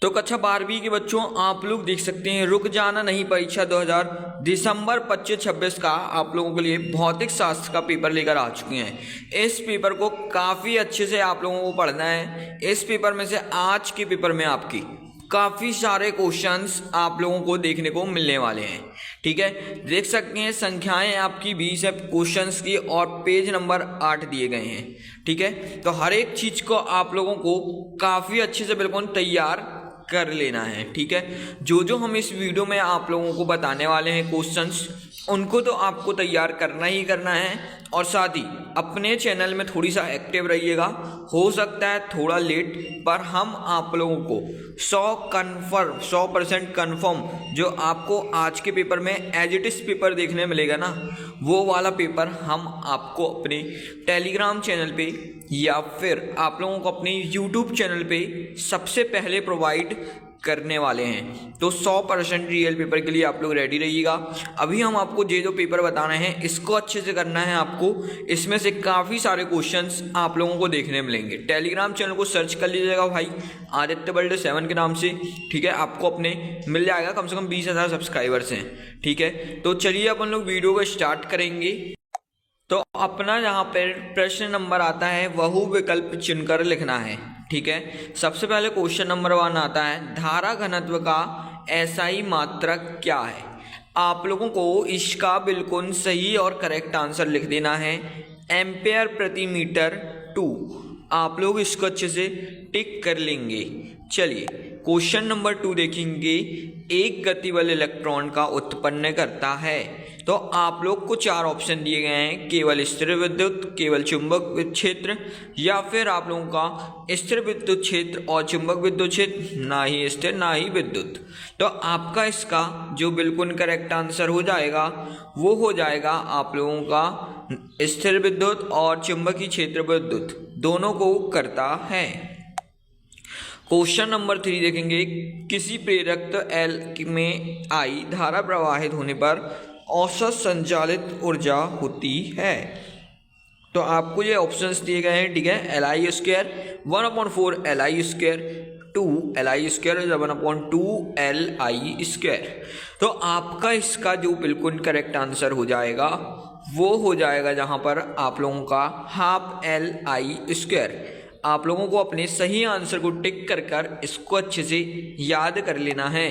तो कक्षा 12वीं के बच्चों आप लोग देख सकते हैं रुक जाना नहीं परीक्षा 2000 दिसंबर 25-26 का आप लोगों के लिए भौतिक शास्त्र का पेपर लेकर आ चुके हैं। इस पेपर को काफ़ी अच्छे से आप लोगों को पढ़ना है। इस पेपर में से आज के पेपर में आपकी काफ़ी सारे क्वेश्चंस आप लोगों को देखने को मिलने वाले हैं। ठीक है, देख सकते हैं संख्याएं आपकी 20 है क्वेश्चंस की और पेज नंबर 8 दिए गए हैं। ठीक है, तो हर एक चीज़ को आप लोगों को काफ़ी अच्छे से बिल्कुल तैयार कर लेना है। ठीक है, जो हम इस वीडियो में आप लोगों को बताने वाले हैं क्वेश्चंस उनको तो आपको तैयार करना ही करना है और साथ ही अपने चैनल में थोड़ी सा एक्टिव रहिएगा। हो सकता है थोड़ा लेट पर हम आप लोगों को 100% कन्फर्म जो आपको आज के पेपर में एज इट इज पेपर देखने मिलेगा ना, वो वाला पेपर हम आपको अपने टेलीग्राम चैनल पे या फिर आप लोगों को अपने यूट्यूब चैनल पे सबसे पहले प्रोवाइड करने वाले हैं। तो 100% रियल पेपर के लिए आप लोग रेडी रहिएगा। अभी हम आपको जो पेपर बता रहे हैं इसको अच्छे से करना है आपको। इसमें से काफ़ी सारे क्वेश्चंस आप लोगों को देखने मिलेंगे। टेलीग्राम चैनल को सर्च कर लीजिएगा भाई आदित्य वर्ल्ड 7 के नाम से। ठीक है, आपको अपने मिल जाएगा, कम से कम 20,000 सब्सक्राइबर्स हैं। ठीक है, तो चलिए अपन लोग वीडियो को स्टार्ट करेंगे। तो अपना यहाँ पर प्रश्न नंबर आता है बहु विकल्प चुनकर लिखना है। ठीक है, सबसे पहले क्वेश्चन नंबर 1 आता है धारा घनत्व का एसआई मात्रक क्या है। आप लोगों को इसका बिल्कुल सही और करेक्ट आंसर लिख देना है एम्पेयर प्रति मीटर 2। आप लोग इसको अच्छे से टिक कर लेंगे। चलिए क्वेश्चन नंबर 2 देखेंगे। एक गति बल इलेक्ट्रॉन का उत्पन्न करता है। तो आप लोग को 4 ऑप्शन दिए गए हैं, केवल स्थिर विद्युत, केवल चुंबक क्षेत्र या फिर आप लोगों का स्थिर विद्युत क्षेत्र और चुंबक विद्युत क्षेत्र, ना ही स्थिर ना ही विद्युत। तो आपका इसका जो बिल्कुल करेक्ट आंसर हो जाएगा वो हो जाएगा आप लोगों का स्थिर विद्युत और चुंबकीय क्षेत्र विद्युत दोनों को करता है। क्वेश्चन नंबर 3 देखेंगे। किसी प्रेरक एल में आई धारा प्रवाहित होने पर औसत संचालित ऊर्जा होती है। तो आपको ये ऑप्शंस दिए गए हैं। ठीक है, Li square 1/4 Li square 2 Li square 1/2 Li square. तो आपका इसका जो बिल्कुल करेक्ट आंसर हो जाएगा वो हो जाएगा जहाँ पर आप लोगों का हाफ Li स्क्वायर। आप लोगों को अपने सही आंसर को टिक कर इसको अच्छे से याद कर लेना है।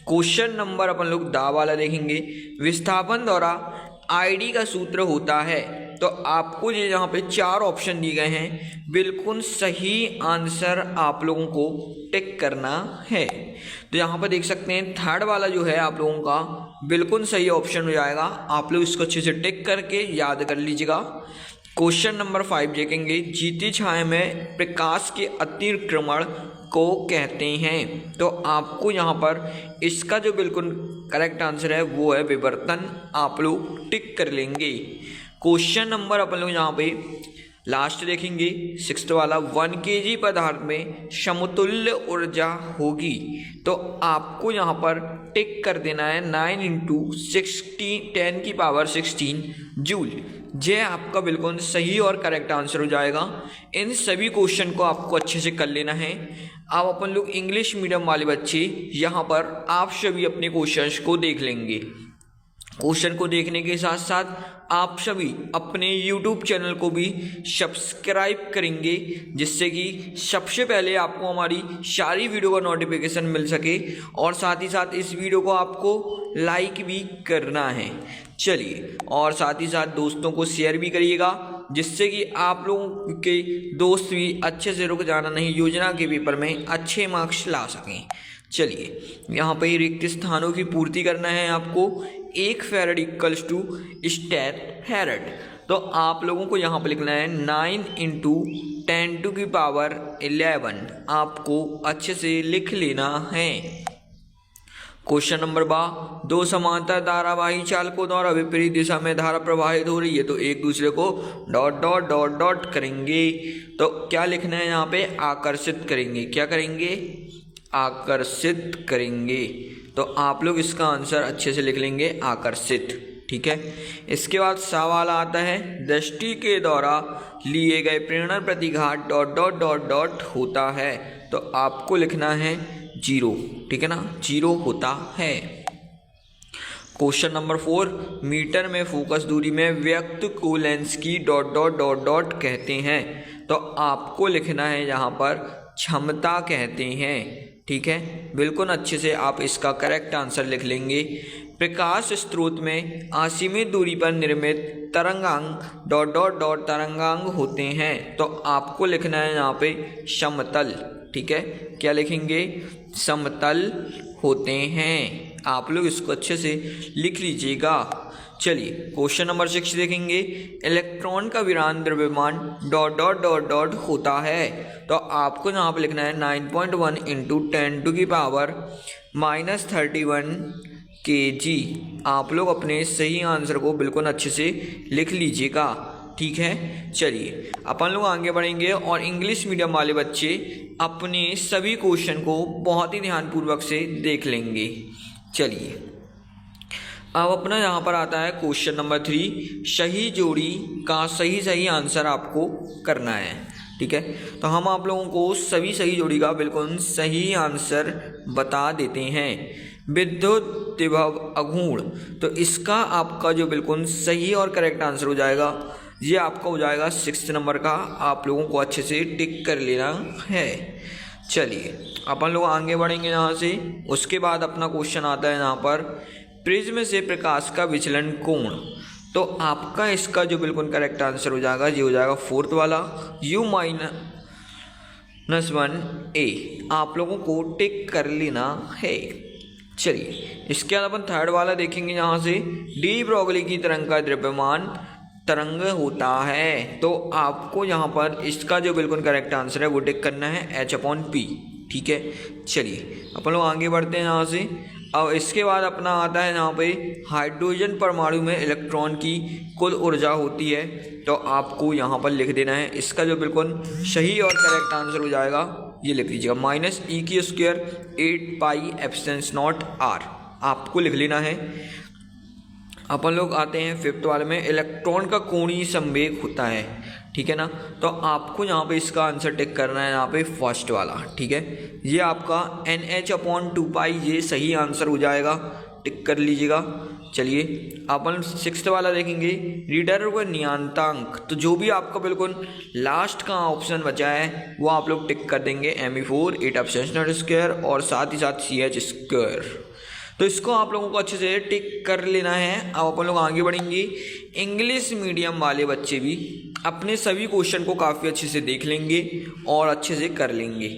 क्वेश्चन नंबर अपन लोग दा वाला देखेंगे। विस्थापन द्वारा आईडी का सूत्र होता है। तो आपको ये यहाँ पे 4 ऑप्शन दिए गए हैं, बिल्कुल सही आंसर आप लोगों को टिक करना है। तो यहाँ पर देख सकते हैं थर्ड वाला जो है आप लोगों का बिल्कुल सही ऑप्शन हो जाएगा। आप लोग इसको अच्छे से टिक करके याद कर लीजिएगा। क्वेश्चन नंबर 5 देखेंगे। जीती छाया में प्रकाश के अतिक्रमण को कहते हैं। तो आपको यहाँ पर इसका जो बिल्कुल करेक्ट आंसर है वो है विवर्तन। आप लोग टिक कर लेंगे। क्वेश्चन नंबर अपन लोग यहाँ पे लास्ट देखेंगे 6th वाला। 1 kg पदार्थ में समतुल्य ऊर्जा होगी। तो आपको यहाँ पर टिक कर देना है 9 × 10⁻16 जूल। ये आपका बिल्कुल सही और करेक्ट आंसर हो जाएगा। इन सभी क्वेश्चन को आपको अच्छे से कर लेना है। अब अपन लोग इंग्लिश मीडियम वाले बच्चे यहाँ पर आप सभी अपने क्वेश्चंस को देख लेंगे। क्वेश्चन को देखने के साथ साथ आप सभी अपने YouTube चैनल को भी सब्सक्राइब करेंगे, जिससे कि सबसे पहले आपको हमारी सारी वीडियो का नोटिफिकेशन मिल सके और साथ ही साथ इस वीडियो को आपको लाइक भी करना है। चलिए, और साथ ही साथ दोस्तों को शेयर भी करिएगा, जिससे कि आप लोगों के दोस्त भी अच्छे से रुक जाना नहीं योजना के पेपर में अच्छे मार्क्स ला सकें। चलिए, यहाँ पे रिक्त स्थानों की पूर्ति करना है आपको। 1 फैरड = स्टेट फैरड। तो आप लोगों को यहाँ पर लिखना है 9 × 10⁻11 आपको अच्छे से लिख लेना है। क्वेश्चन नंबर 2 समांतर धारावाही चालकों द्वारा विपरीत दिशा में धारा प्रवाहित हो रही है। तो एक दूसरे co dot dot dot dot करेंगे। तो क्या लिखना है यहाँ पे? आकर्षित करेंगे। क्या करेंगे? आकर्षित करेंगे। तो आप लोग इसका आंसर अच्छे से लिख लेंगे, आकर्षित। ठीक है, इसके बाद सवाल आता है दृष्टि के द्वारा लिए गए प्रेरण प्रतिघात डॉट डॉट डॉट डॉट होता है। तो आपको लिखना है जीरो, ठीक है ना, जीरो होता है। क्वेश्चन नंबर 4, मीटर में फोकस दूरी में व्यक्त को लेंस की डॉट डॉट डॉट डॉट कहते हैं। तो आपको लिखना है यहाँ पर क्षमता कहते हैं, ठीक है। बिल्कुल अच्छे से आप इसका करेक्ट आंसर लिख लेंगे। प्रकाश स्रोत में असीमित दूरी पर निर्मित तरंगांग डॉट डॉट डॉट तरंगांग होते हैं। तो आपको लिखना है यहाँ पे समतल, ठीक है। क्या लिखेंगे? समतल होते हैं। आप लोग इसको अच्छे से लिख लीजिएगा। चलिए क्वेश्चन नंबर 6 देखेंगे। इलेक्ट्रॉन का विरान द्रव्यमान डॉट डॉट डॉट डॉट होता है। तो आपको यहाँ पे लिखना है 9.1 इंटू 10⁻31 kg। आप लोग अपने सही आंसर को बिल्कुल अच्छे से लिख लीजिएगा, ठीक है। चलिए अपन लोग आगे बढ़ेंगे और इंग्लिश मीडियम वाले बच्चे अपने सभी क्वेश्चन को बहुत ही ध्यानपूर्वक से देख लेंगे। चलिए अब अपना यहाँ पर आता है क्वेश्चन नंबर 3, सही जोड़ी का सही आंसर आपको करना है, ठीक है। तो हम आप लोगों को सही जोड़ी का बिल्कुल सही आंसर बता देते हैं। विद्युत विभव अगुण, तो इसका आपका जो बिल्कुल सही और करेक्ट आंसर हो जाएगा, ये आपका हो जाएगा 6 नंबर का। आप लोगों को अच्छे से टिक कर लेना है। चलिए अपन लोग आगे बढ़ेंगे यहाँ से। उसके बाद अपना क्वेश्चन आता है यहाँ पर, प्रिज्म से प्रकाश का विचलन कोण। तो आपका इसका जो बिल्कुल करेक्ट आंसर हो जाएगा, ये हो जाएगा 4th वाला U-1A। आप लोगों को टिक कर लेना है। चलिए इसके बाद अपन 3rd वाला देखेंगे यहाँ से, डी ब्रोगली की तरंग का द्रव्यमान तरंग होता है। तो आपको यहाँ पर इसका जो बिल्कुल करेक्ट आंसर है वो टिक करना है H/P, ठीक है। चलिए अपन लोग आगे बढ़ते हैं यहाँ से। अब इसके बाद अपना आता है यहाँ पे, हाइड्रोजन परमाणु में इलेक्ट्रॉन की कुल ऊर्जा होती है। तो आपको यहाँ पर लिख देना है इसका जो बिल्कुल सही और करेक्ट आंसर हो जाएगा, ये लिख लीजिएगा -E² 8πε0r। आपको लिख लेना है। अपन लोग आते हैं 5th वाले में, इलेक्ट्रॉन का कोणीय संवेग होता है, ठीक है ना। तो आपको यहाँ पे इसका आंसर टिक करना है यहाँ पे 1st वाला, ठीक है। ये आपका NH/2π ये सही आंसर हो जाएगा, टिक कर लीजिएगा। चलिए अपन 6th वाला देखेंगे, रीडर व नियतांक। तो जो भी आपका बिल्कुल लास्ट का ऑप्शन बचा है वो आप लोग टिक कर देंगे, Me4 8πε02 और साथ ही साथ CH²। तो इसको आप लोगों को अच्छे से टिक कर लेना है। अब अपन लोग आगे बढ़ेंगे। इंग्लिश मीडियम वाले बच्चे भी अपने सभी क्वेश्चन को काफ़ी अच्छे से देख लेंगे और अच्छे से कर लेंगे।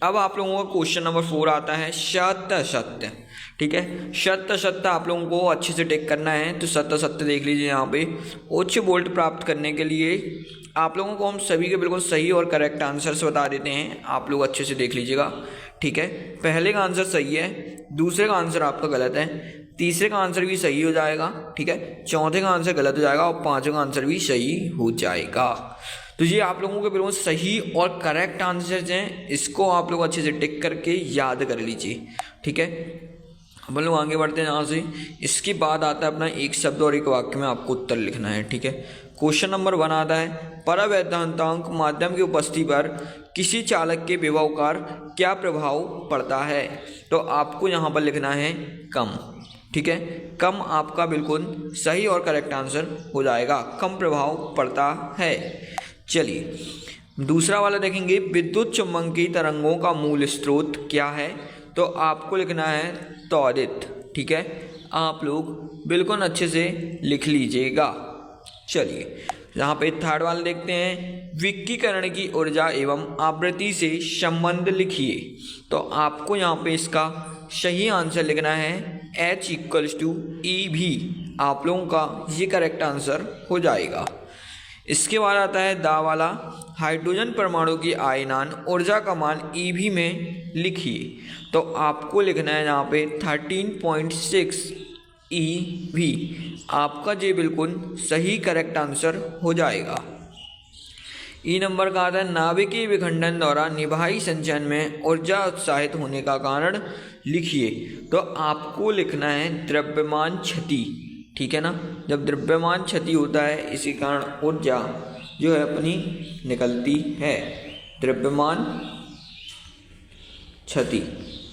अब आप लोगों का क्वेश्चन नंबर 4 आता है, शत, ठीक है। शत आप लोगों को अच्छे से टिक करना है। तो शत देख लीजिए यहाँ पे, उच्च वोल्ट प्राप्त करने के लिए आप लोगों को हम सभी के बिल्कुल सही और करेक्ट आंसर्स बता देते हैं। आप लोग अच्छे से देख लीजिएगा, ठीक है। पहले का आंसर सही है, दूसरे का आंसर आपका गलत है, तीसरे का आंसर भी सही हो जाएगा, ठीक है। चौथे का आंसर गलत हो जाएगा और 5वें का आंसर भी सही हो जाएगा। तो ये आप लोगों के बिल्कुल सही और करेक्ट आंसर्स हैं। इसको आप लोग अच्छे से टिक करके याद कर लीजिए, ठीक है। अपन लोग आगे बढ़ते हैं यहाँ से। इसके बाद आता है अपना एक शब्द और एक वाक्य में आपको उत्तर लिखना है, ठीक है। क्वेश्चन नंबर 1 आता है, परावैद्युतांक माध्यम की उपस्थिति पर किसी चालक के विभव का क्या प्रभाव पड़ता है। तो आपको यहाँ पर लिखना है कम, ठीक है। कम आपका बिल्कुल सही और करेक्ट आंसर हो जाएगा, कम प्रभाव पड़ता है। चलिए दूसरा वाला देखेंगे, विद्युत चुम्बकीय तरंगों का मूल स्रोत क्या है। तो आपको लिखना है त्वरित, ठीक है। आप लोग बिल्कुल अच्छे से लिख लीजिएगा। चलिए यहाँ पे 3rd वाला देखते हैं, विकिरण की ऊर्जा एवं आवृत्ति से संबंध लिखिए। तो आपको यहाँ पे इसका सही आंसर लिखना है H=EV। आप लोगों का ये करेक्ट आंसर हो जाएगा। इसके बाद आता है दा वाला, हाइड्रोजन परमाणु की आयनन ऊर्जा का मान EV में लिखिए। तो आपको लिखना है यहाँ पे 13.6 EV। आपका ये बिल्कुल सही करेक्ट आंसर हो जाएगा। ई नंबर का आता है, नाभिकीय विखंडन द्वारा निभाई संचयन में ऊर्जा उत्साहित होने का कारण लिखिए। तो आपको लिखना है द्रव्यमान क्षति, ठीक है ना। जब द्रव्यमान क्षति होता है इसी कारण ऊर्जा जो है अपनी निकलती है, द्रव्यमान क्षति,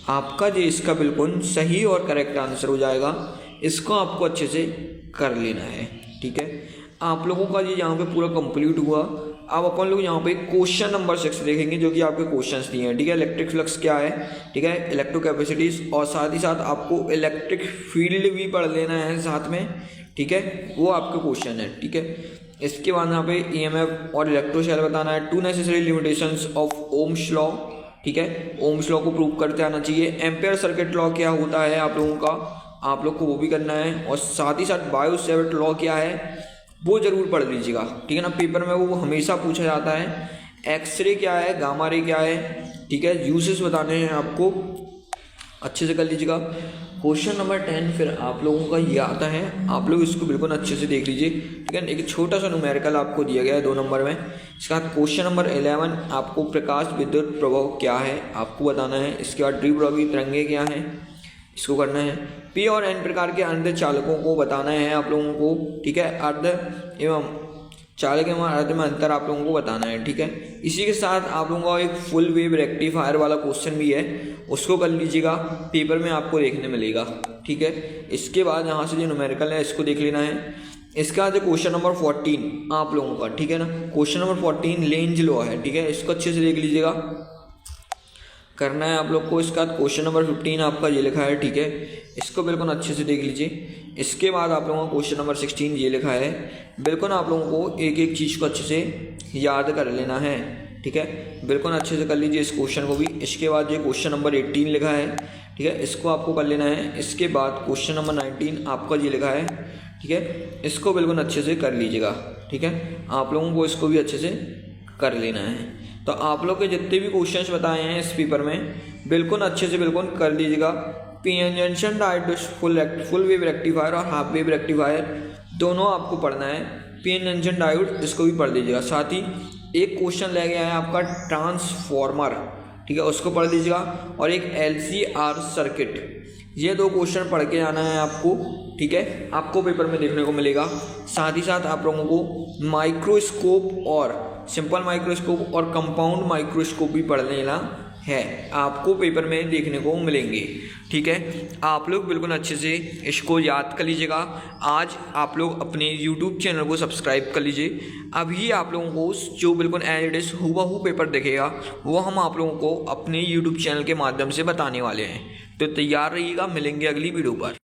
आपका जो इसका बिल्कुल सही और करेक्ट आंसर हो जाएगा। इसको आपको अच्छे से कर लेना है, ठीक है। आप लोगों का ये यहाँ पे पूरा कंप्लीट हुआ। अब अपन लोग यहाँ पे क्वेश्चन नंबर 6 देखेंगे, जो कि आपके क्वेश्चंस दिए हैं, ठीक है। इलेक्ट्रिक फ्लक्स क्या है, ठीक है, इलेक्ट्रोकैपेसिटीज, और साथ ही साथ आपको इलेक्ट्रिक फील्ड भी पढ़ लेना है साथ में, ठीक है। वो आपके क्वेश्चन है, ठीक है। इसके बाद यहाँ पे EMF और इलेक्ट्रोशेल बताना है। 2 necessary limitations of Ohm's law, ठीक है, ओम्स लॉ को प्रूव करते आना चाहिए। एम्पेयर सर्किट लॉ क्या होता है आप लोगों का, आप लोग को वो भी करना है। और साथ ही साथ बायो सेवर्ट लॉ क्या है वो जरूर पढ़ लीजिएगा, ठीक है ना। पेपर में वो हमेशा पूछा जाता है। एक्सरे क्या है, गामा रे क्या है, ठीक है, यूजेस बताने हैं आपको, अच्छे से कर लीजिएगा। क्वेश्चन नंबर 10 फिर आप लोगों का ये आता है, आप लोग इसको बिल्कुल अच्छे से देख लीजिए, ठीक है। एक छोटा सा न्यूमेरिकल आपको दिया गया है 2 नंबर में। इसके बाद क्वेश्चन नंबर 11 आपको प्रकाश विद्युत प्रभाव क्या है आपको बताना है। इसके बाद द्विध्रुवी तरंगे क्या है, इसको करना है। P और N प्रकार के अर्धचालकों को बताना है आप लोगों को, ठीक है। अर्ध एवं चालक एवं अर्ध में अंतर आप लोगों को बताना है, ठीक है। इसी के साथ आप लोगों का एक फुल वेव रेक्टिफायर वाला क्वेश्चन भी है, उसको कर लीजिएगा, पेपर में आपको देखने मिलेगा, ठीक है। इसके बाद यहाँ से जो न्यूमेरिकल है इसको देख लेना है। इसका जो क्वेश्चन नंबर 14 आप लोगों का, ठीक है ना। क्वेश्चन नंबर 14 लेंज लॉ है, ठीक है, इसको अच्छे से देख लीजिएगा, करना है आप लोग को। इसका क्वेश्चन नंबर 15 आपका ये लिखा है, ठीक है, इसको बिल्कुल अच्छे से देख लीजिए। इसके बाद आप लोगों का क्वेश्चन नंबर 16 ये लिखा है, बिल्कुल आप लोगों को एक एक चीज़ को अच्छे से याद कर लेना है, ठीक है, बिल्कुल अच्छे से कर लीजिए इस क्वेश्चन को भी। इसके बाद ये क्वेश्चन नंबर 18 लिखा है, ठीक है, इसको आपको कर लेना है। इसके बाद क्वेश्चन नंबर 19 आपका ये लिखा है, ठीक है, इसको बिल्कुल अच्छे से कर लीजिएगा, ठीक है। आप लोगों को इसको भी अच्छे से कर लेना है। तो आप लोग के जितने भी क्वेश्चंस बताए हैं इस पेपर में बिल्कुल अच्छे से बिल्कुल कर लीजिएगा। PN junction diode full wave rectifier और हाफ वेव रेक्टिफायर दोनों आपको पढ़ना है। पीएन जंक्शन डायोड इसको भी पढ़ लीजिएगा। साथ ही एक क्वेश्चन रह गया है आपका ट्रांसफॉर्मर, ठीक है, उसको पढ़ लीजिएगा। और एक LCR सर्किट, ये 2 क्वेश्चन पढ़ के आना है आपको, ठीक है, आपको पेपर में देखने को मिलेगा। साथ ही साथ आप लोगों को माइक्रोस्कोप और सिंपल माइक्रोस्कोप और कंपाउंड माइक्रोस्कोप भी पढ़ लेना है, आपको पेपर में देखने को मिलेंगे, ठीक है। आप लोग बिल्कुल अच्छे से इसको याद कर लीजिएगा। आज आप लोग अपने YouTube चैनल को सब्सक्राइब कर लीजिए। अभी आप लोगों को जो बिल्कुल एज इट इज हुबहू पेपर दिखेगा वो हम आप लोगों को अपने YouTube चैनल के माध्यम से बताने वाले हैं। तो तैयार रहिएगा, मिलेंगे अगली वीडियो पर।